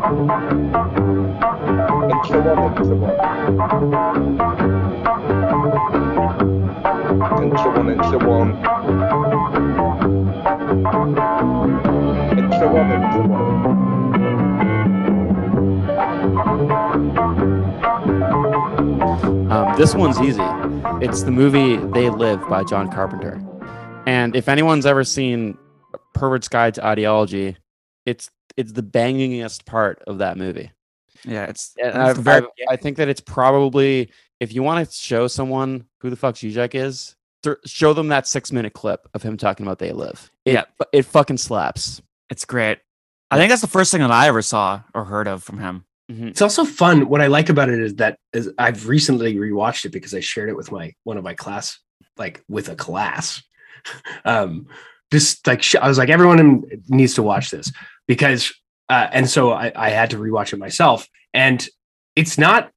Intro one, intro one. Intro one, intro one. Intro one, intro one. This one's easy. It's the movie They Live by John Carpenter. And if anyone's ever seen Pervert's Guide to Ideology, it's the bangingest part of that movie. Yeah, I think that it's probably, if you want to show someone who the fuck Žižek is, show them that 6-minute clip of him talking about They Live. It fucking slaps. It's great. I think that's the first thing that I ever saw or heard of from him. Mm-hmm. It's also fun. What I like about it is I've recently rewatched it because I shared it with one of my class, like with a class. Just like I was like, everyone needs to watch this because, and so I had to rewatch it myself. And it's not,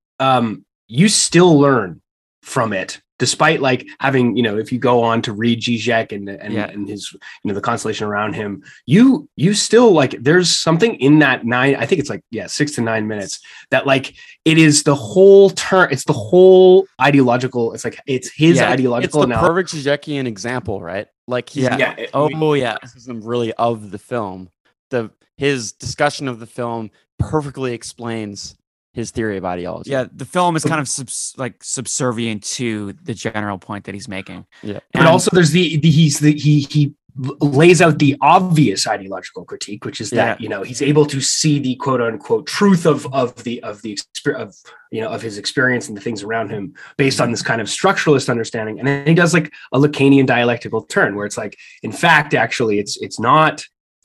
you still learn from it, despite like having, if you go on to read Žižek and his, the constellation around him, you still like, there's something in that 6 to 9 minutes that like, it is the whole turn. It's the whole ideological. It's like, it's his ideological. It's the perfect Žižekian example, right? Like, criticism really of the film. His discussion of the film perfectly explains his theory of ideology. Yeah, the film is kind of subservient to the general point that he's making. Yeah, but also there's he lays out the obvious ideological critique, which is that he's able to see the quote unquote truth of his experience and the things around him based on this kind of structuralist understanding, and then he does like a Lacanian dialectical turn where it's like, in fact, actually, it's not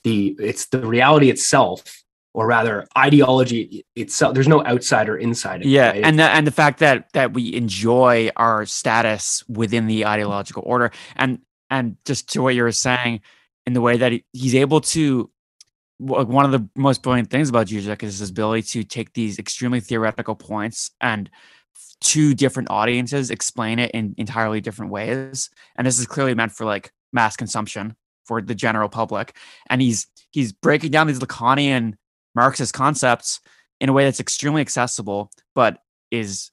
it's the reality itself. Or rather, ideology itself. There's no outside or inside. Yeah, right? and the fact that we enjoy our status within the ideological order, and just to what you were saying, in the way that he's able to. One of the most brilliant things about Žižek is his ability to take these extremely theoretical points and to different audiences explain it in entirely different ways. And this is clearly meant for like mass consumption for the general public. And he's breaking down these Lacanian Marxist concepts in a way that's extremely accessible, but is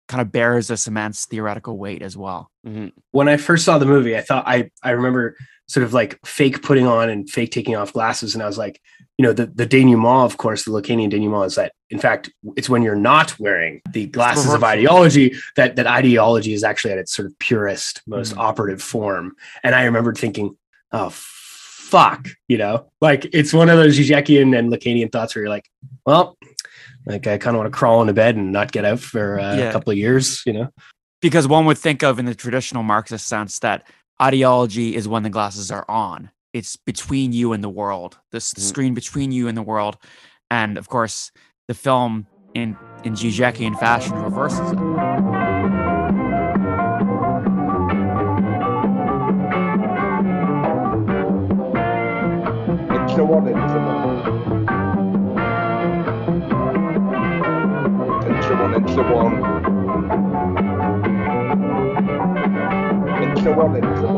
kind of bears this immense theoretical weight as well. Mm-hmm. When I first saw the movie, I thought I remember sort of like fake putting on and fake taking off glasses. And I was like, the denouement, of course, the Lacanian denouement is that, in fact, it's when you're not wearing the glasses of ideology that ideology is actually at its sort of purest, most operative form. And I remembered thinking, oh, fuck, like it's one of those Žižekian and Lacanian thoughts where you're like, well, like I kind of want to crawl into bed and not get out for a couple of years, because one would think of in the traditional Marxist sense that ideology is when the glasses are on. It's between you and the world, this screen between you and the world. And of course, the film in Žižekian fashion reverses it. Intro one, intro one. Intro one, intro one. Intro one, intro one.